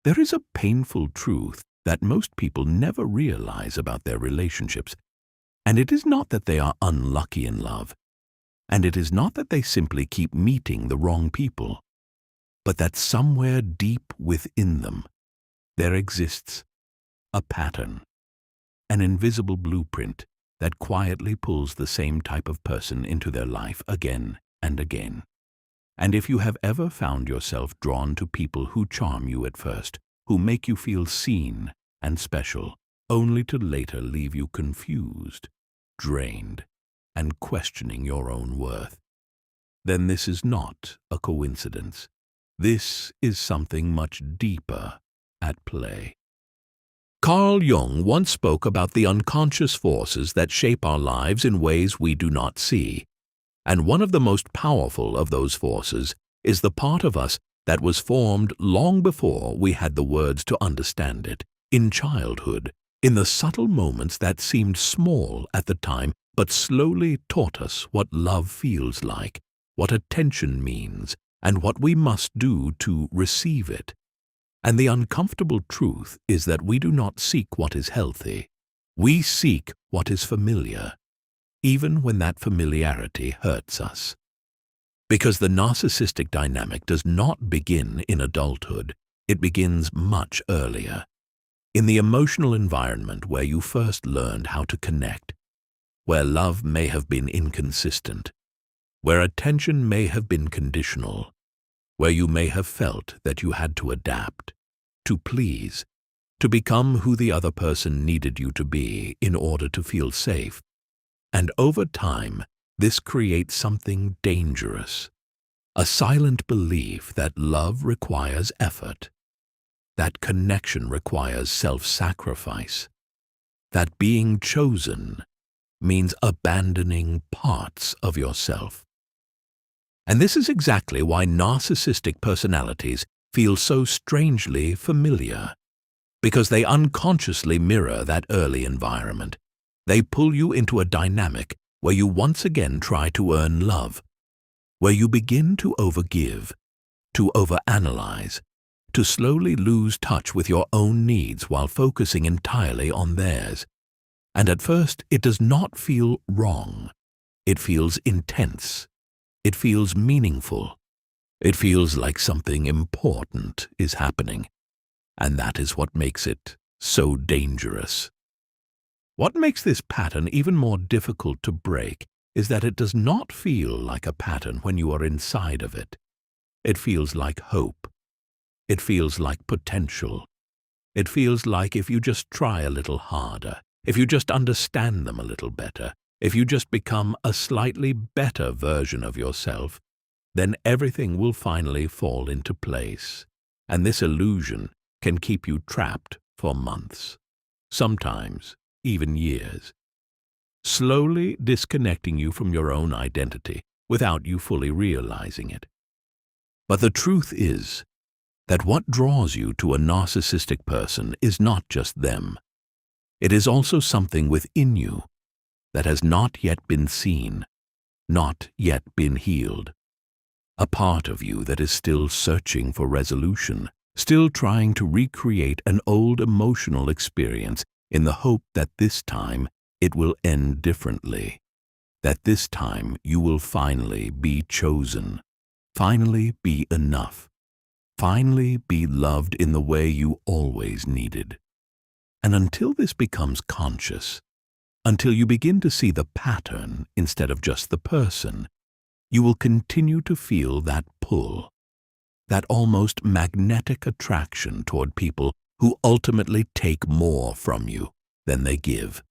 There is a painful truth that most people never realize about their relationships, and it is not that they are unlucky in love, and it is not that they simply keep meeting the wrong people, but that somewhere deep within them there exists a pattern, an invisible blueprint that quietly pulls the same type of person into their life again and again. And if you have ever found yourself drawn to people who charm you at first, who make you feel seen and special, only to later leave you confused, drained, and questioning your own worth, then this is not a coincidence. This is something much deeper at play. Carl Jung once spoke about the unconscious forces that shape our lives in ways we do not see. And one of the most powerful of those forces is the part of us that was formed long before we had the words to understand it. In childhood, in the subtle moments that seemed small at the time, but slowly taught us what love feels like, what attention means, and what we must do to receive it. And the uncomfortable truth is that we do not seek what is healthy. We seek what is familiar, even when that familiarity hurts us. Because the narcissistic dynamic does not begin in adulthood, it begins much earlier. In the emotional environment where you first learned how to connect, where love may have been inconsistent, where attention may have been conditional, where you may have felt that you had to adapt, to please, to become who the other person needed you to be in order to feel safe. And over time, this creates something dangerous, a silent belief that love requires effort, that connection requires self-sacrifice, that being chosen means abandoning parts of yourself. And this is exactly why narcissistic personalities feel so strangely familiar, because they unconsciously mirror that early environment. They pull you into a dynamic where you once again try to earn love, where you begin to overgive, to overanalyze, to slowly lose touch with your own needs while focusing entirely on theirs. And at first, it does not feel wrong. It feels intense. It feels meaningful. It feels like something important is happening. And that is what makes it so dangerous. What makes this pattern even more difficult to break is that it does not feel like a pattern when you are inside of it. It feels like hope. It feels like potential. It feels like if you just try a little harder, if you just understand them a little better, if you just become a slightly better version of yourself, then everything will finally fall into place. And this illusion can keep you trapped for months, sometimes even years, slowly disconnecting you from your own identity without you fully realizing it. But the truth is that what draws you to a narcissistic person is not just them. It is also something within you that has not yet been seen, not yet been healed. A part of you that is still searching for resolution, still trying to recreate an old emotional experience in the hope that this time it will end differently, that this time you will finally be chosen, finally be enough, finally be loved in the way you always needed. And until this becomes conscious, until you begin to see the pattern instead of just the person, you will continue to feel that pull, that almost magnetic attraction toward people who ultimately take more from you than they give.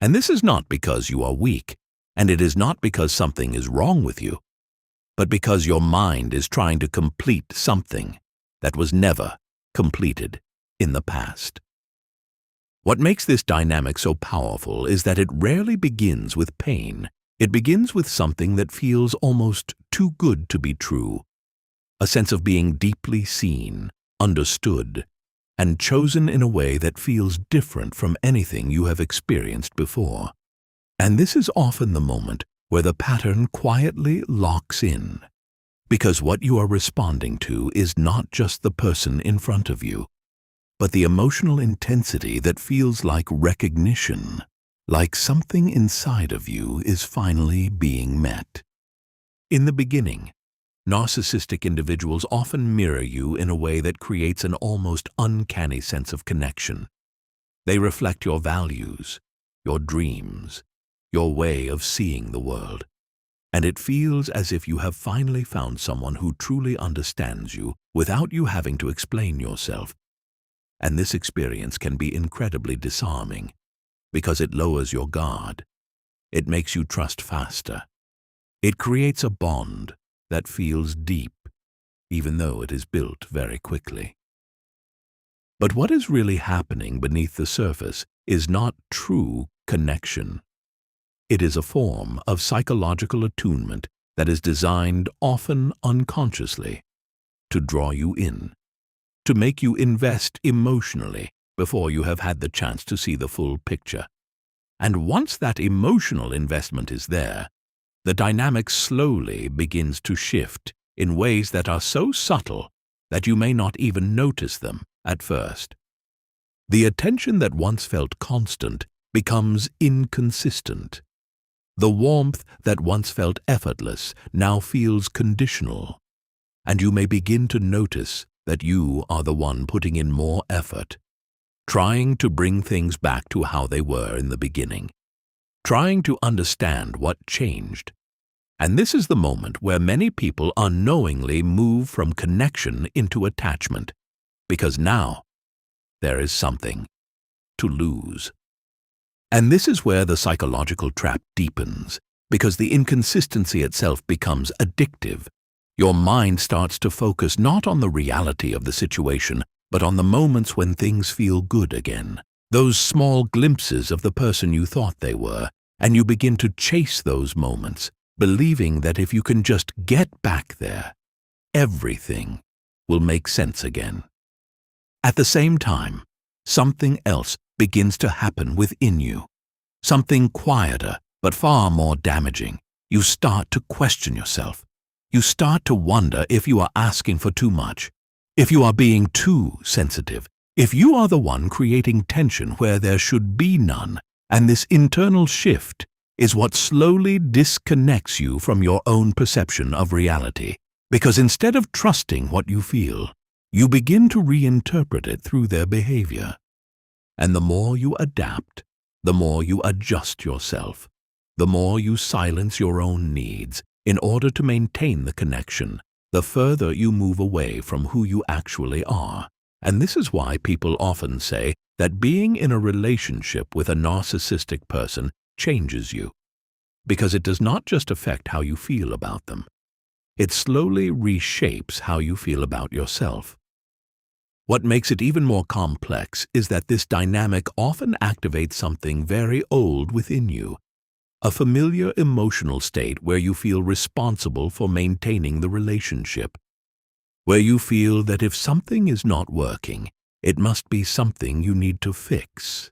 And this is not because you are weak, and it is not because something is wrong with you, but because your mind is trying to complete something that was never completed in the past. What makes this dynamic so powerful is that it rarely begins with pain. It begins with something that feels almost too good to be true, a sense of being deeply seen, understood, and chosen in a way that feels different from anything you have experienced before. And this is often the moment where the pattern quietly locks in, Because what you are responding to is not just the person in front of you, but the emotional intensity that feels like recognition, like something inside of you is finally being met. In the beginning, narcissistic individuals often mirror you in a way that creates an almost uncanny sense of connection. They reflect your values, your dreams, your way of seeing the world. And it feels as if you have finally found someone who truly understands you without you having to explain yourself. And this experience can be incredibly disarming because it lowers your guard. It makes you trust faster. It creates a bond that feels deep, even though it is built very quickly. But what is really happening beneath the surface is not true connection. It is a form of psychological attunement that is designed, often unconsciously, to draw you in, to make you invest emotionally before you have had the chance to see the full picture. And once that emotional investment is there, the dynamic slowly begins to shift in ways that are so subtle that you may not even notice them at first. The attention that once felt constant becomes inconsistent. The warmth that once felt effortless now feels conditional, and you may begin to notice that you are the one putting in more effort, trying to bring things back to how they were in the beginning, trying to understand what changed. And this is the moment where many people unknowingly move from connection into attachment, because now there is something to lose. And this is where the psychological trap deepens, because the inconsistency itself becomes addictive. Your mind starts to focus not on the reality of the situation, but on the moments when things feel good again, those small glimpses of the person you thought they were, and you begin to chase those moments, believing that if you can just get back there, everything will make sense again. At the same time, something else begins to happen within you, something quieter but far more damaging. You start to question yourself. You start to wonder if you are asking for too much, if you are being too sensitive, if you are the one creating tension where there should be none. And this internal shift is what slowly disconnects you from your own perception of reality, because instead of trusting what you feel, you begin to reinterpret it through their behavior. And the more you adapt, the more you adjust yourself, the more you silence your own needs in order to maintain the connection, the further you move away from who you actually are. And this is why people often say that being in a relationship with a narcissistic person changes you, because it does not just affect how you feel about them. It slowly reshapes how you feel about yourself. What makes it even more complex is that this dynamic often activates something very old within you, a familiar emotional state where you feel responsible for maintaining the relationship, where you feel that if something is not working, it must be something you need to fix.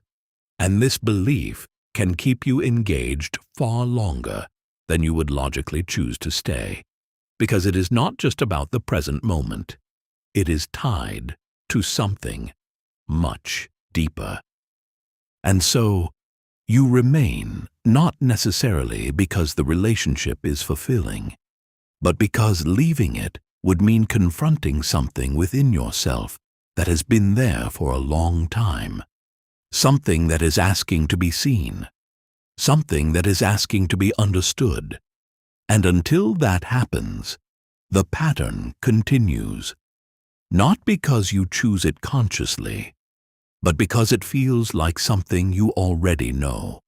And this belief can keep you engaged far longer than you would logically choose to stay, because it is not just about the present moment. It is tied to something much deeper. And so, you remain not necessarily because the relationship is fulfilling, but because leaving it would mean confronting something within yourself that has been there for a long time, something that is asking to be seen, something that is asking to be understood. And until that happens, the pattern continues. Not because you choose it consciously, but because it feels like something you already know.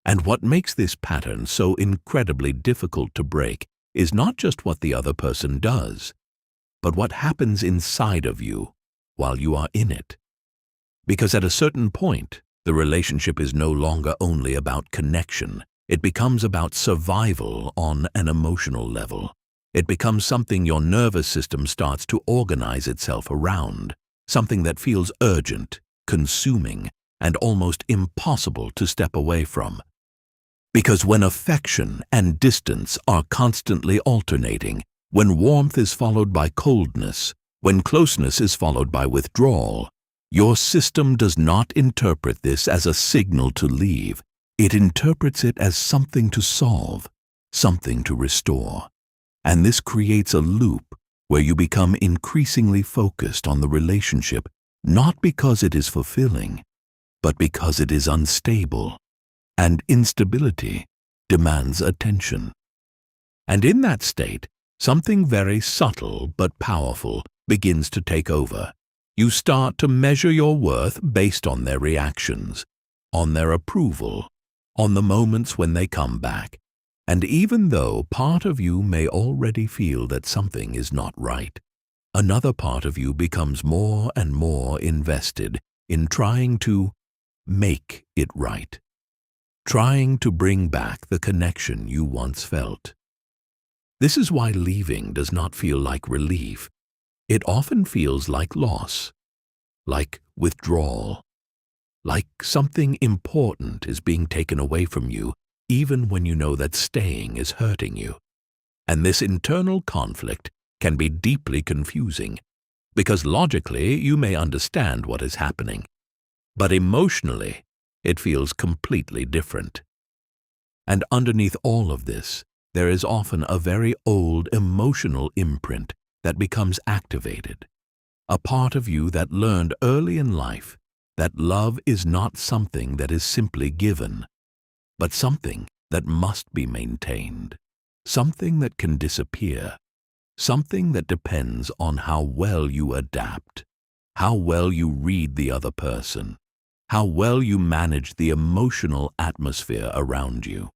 And what makes this pattern so incredibly difficult to break is not just what the other person does, but what happens inside of you while you are in it. Because at a certain point, the relationship is no longer only about connection. It becomes about survival on an emotional level. It becomes something your nervous system starts to organize itself around, something that feels urgent, consuming, and almost impossible to step away from. Because when affection and distance are constantly alternating, When warmth is followed by coldness, when closeness is followed by withdrawal, your system does not interpret this as a signal to leave. It interprets it as something to solve, something to restore. And this creates a loop where you become increasingly focused on the relationship, not because it is fulfilling, but because it is unstable, and instability demands attention. And in that state, something very subtle but powerful begins to take over. You start to measure your worth based on their reactions, on their approval, on the moments when they come back. And even though part of you may already feel that something is not right, another part of you becomes more and more invested in trying to make it right, trying to bring back the connection you once felt. This is why leaving does not feel like relief. It often feels like loss, like withdrawal, like something important is being taken away from you, even when you know that staying is hurting you. And this internal conflict can be deeply confusing, because logically you may understand what is happening, but emotionally it feels completely different. And underneath all of this, there is often a very old emotional imprint that becomes activated, a part of you that learned early in life that love is not something that is simply given, but something that must be maintained, something that can disappear, something that depends on how well you adapt, how well you read the other person, how well you manage the emotional atmosphere around you.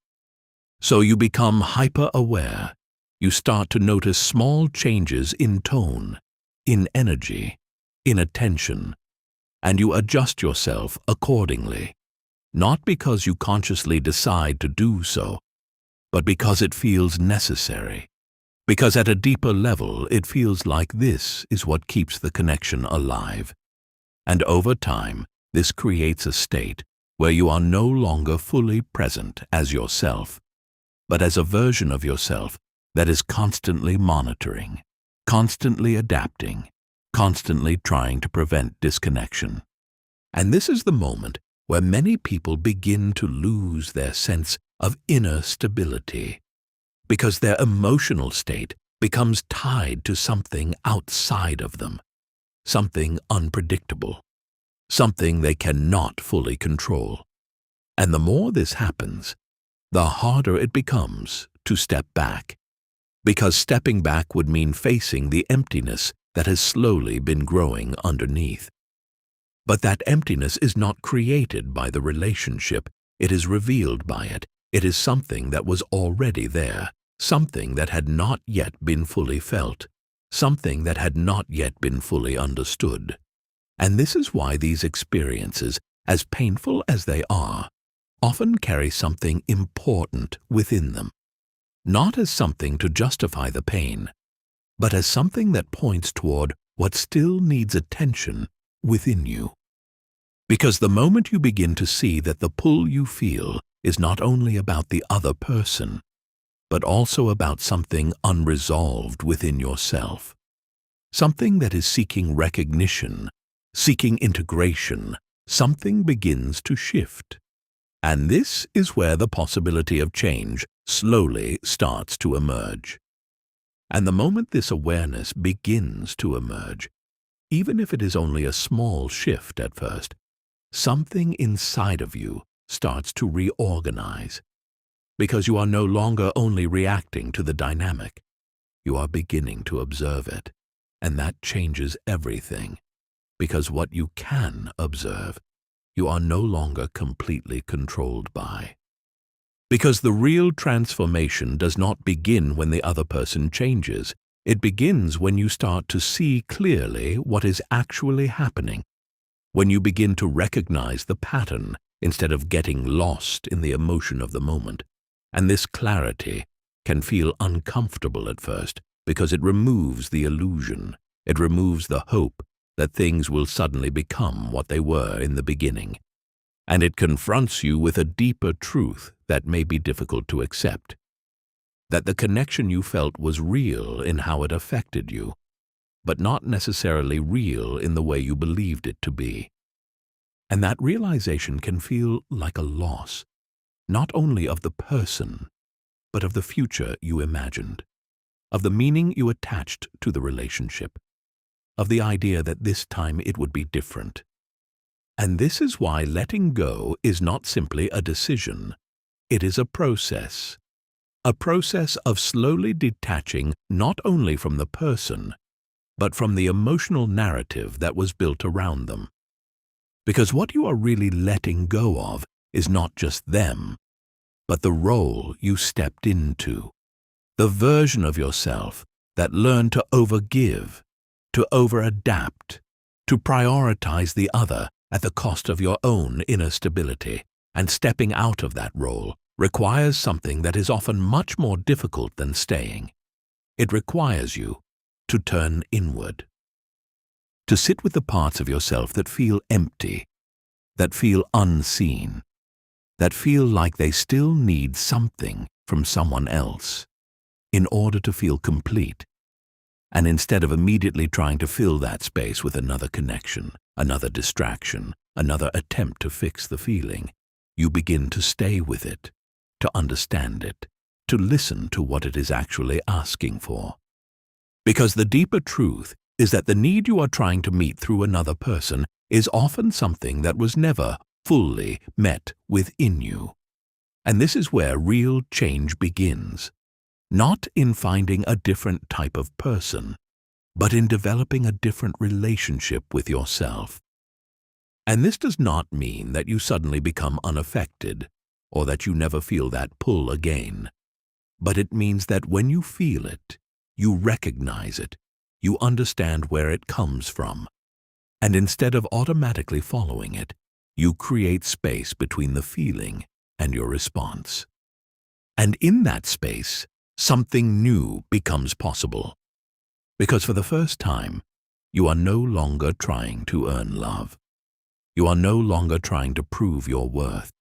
So you become hyper-aware. You start to notice small changes in tone, in energy, in attention, and you adjust yourself accordingly. Not because you consciously decide to do so, but because it feels necessary. Because at a deeper level, it feels like this is what keeps the connection alive. And over time, this creates a state where you are no longer fully present as yourself, but as a version of yourself that is constantly monitoring, constantly adapting, constantly trying to prevent disconnection. And this is the moment where many people begin to lose their sense of inner stability, because their emotional state becomes tied to something outside of them, something unpredictable, something they cannot fully control. And the more this happens, the harder it becomes to step back, because stepping back would mean facing the emptiness that has slowly been growing underneath. But that emptiness is not created by the relationship, it is revealed by it. It is something that was already there, something that had not yet been fully felt, something that had not yet been fully understood. And this is why these experiences, as painful as they are, often carry something important within them, not as something to justify the pain, but as something that points toward what still needs attention within you. Because the moment you begin to see that the pull you feel is not only about the other person, but also about something unresolved within yourself, something that is seeking recognition, seeking integration, something begins to shift. And this is where the possibility of change slowly starts to emerge. And the moment this awareness begins to emerge, even if it is only a small shift at first, something inside of you starts to reorganize, because you are no longer only reacting to the dynamic, you are beginning to observe it, and that changes everything, because what you can observe, you are no longer completely controlled by. Because the real transformation does not begin when the other person changes. It begins when you start to see clearly what is actually happening, when you begin to recognize the pattern instead of getting lost in the emotion of the moment. And this clarity can feel uncomfortable at first because it removes the illusion, it removes the hope that things will suddenly become what they were in the beginning. And it confronts you with a deeper truth that may be difficult to accept. that the connection you felt was real in how it affected you, but not necessarily real in the way you believed it to be. And that realization can feel like a loss, not only of the person, but of the future you imagined, of the meaning you attached to the relationship, of the idea that this time it would be different. And this is why letting go is not simply a decision, it is a process of slowly detaching not only from the person, but from the emotional narrative that was built around them. Because what you are really letting go of is not just them, but the role you stepped into, the version of yourself that learned to overgive, to over-adapt, to prioritize the other at the cost of your own inner stability. And stepping out of that role requires something that is often much more difficult than staying. It requires you to turn inward, to sit with the parts of yourself that feel empty, that feel unseen, that feel like they still need something from someone else in order to feel complete. And instead of immediately trying to fill that space with another connection, another distraction, another attempt to fix the feeling, you begin to stay with it, to understand it, to listen to what it is actually asking for. Because the deeper truth is that the need you are trying to meet through another person is often something that was never fully met within you. And this is where real change begins, not in finding a different type of person, but in developing a different relationship with yourself. And this does not mean that you suddenly become unaffected or that you never feel that pull again. But it means that when you feel it, you recognize it, you understand where it comes from. And instead of automatically following it, you create space between the feeling and your response. And in that space, something new becomes possible. Because for the first time, you are no longer trying to earn love. You are no longer trying to prove your worth.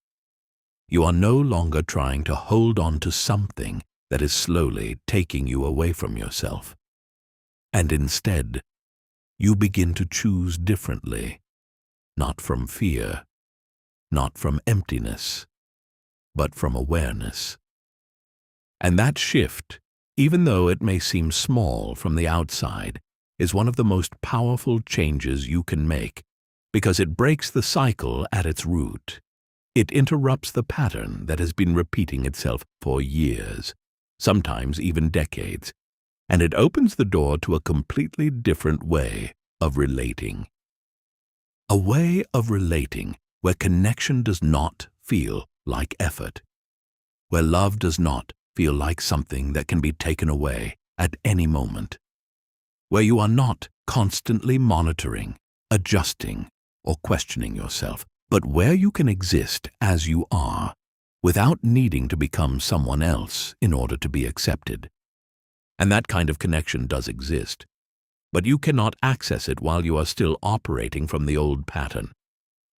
You are no longer trying to hold on to something that is slowly taking you away from yourself. And instead, you begin to choose differently, not from fear, not from emptiness, but from awareness. And that shift, even though it may seem small from the outside, is one of the most powerful changes you can make, because it breaks the cycle at its root. It interrupts the pattern that has been repeating itself for years, sometimes even decades, and it opens the door to a completely different way of relating. A way of relating where connection does not feel like effort, where love does not feel like something that can be taken away at any moment, where you are not constantly monitoring, adjusting, or questioning yourself, but where you can exist as you are without needing to become someone else in order to be accepted. And that kind of connection does exist, but you cannot access it while you are still operating from the old pattern,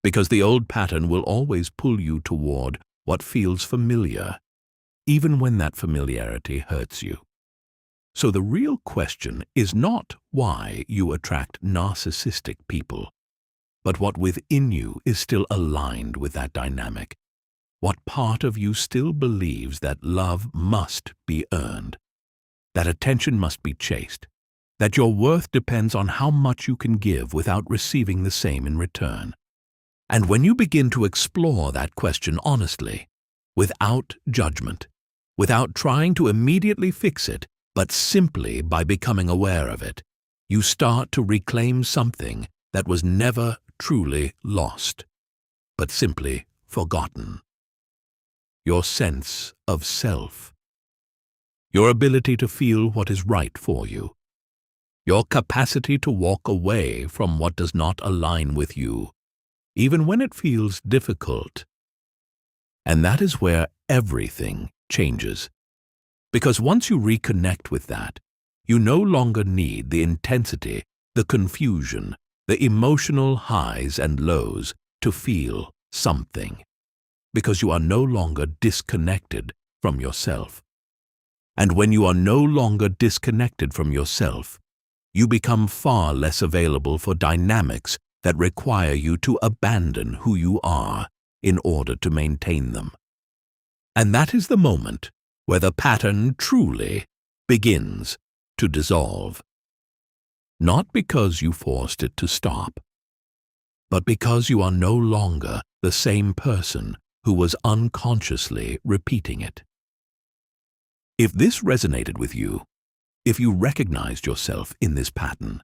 because the old pattern will always pull you toward what feels familiar, even when that familiarity hurts you. So the real question is not why you attract narcissistic people, but what within you is still aligned with that dynamic. What part of you still believes that love must be earned, that attention must be chased, that your worth depends on how much you can give without receiving the same in return. And when you begin to explore that question honestly, without judgment, without trying to immediately fix it, but simply by becoming aware of it, you start to reclaim something that was never truly lost, but simply forgotten. Your sense of self, your ability to feel what is right for you, your capacity to walk away from what does not align with you, even when it feels difficult. And that is where everything changes. Because once you reconnect with that, you no longer need the intensity, the confusion, the emotional highs and lows to feel something, because you are no longer disconnected from yourself. And when you are no longer disconnected from yourself, you become far less available for dynamics that require you to abandon who you are in order to maintain them. And that is the moment where the pattern truly begins to dissolve. Not because you forced it to stop, but because you are no longer the same person who was unconsciously repeating it. If this resonated with you, if you recognized yourself in this pattern,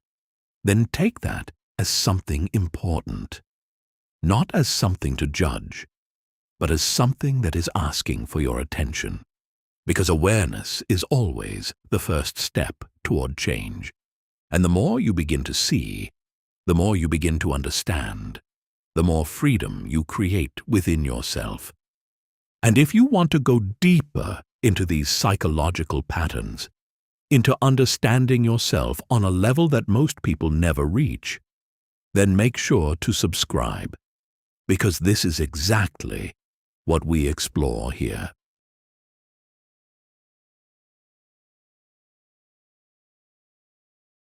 then take that as something important, not as something to judge, but as something that is asking for your attention, because awareness is always the first step toward change. And the more you begin to see, the more you begin to understand, the more freedom you create within yourself. And if you want to go deeper into these psychological patterns, into understanding yourself on a level that most people never reach, then make sure to subscribe, because this is exactly what we explore here.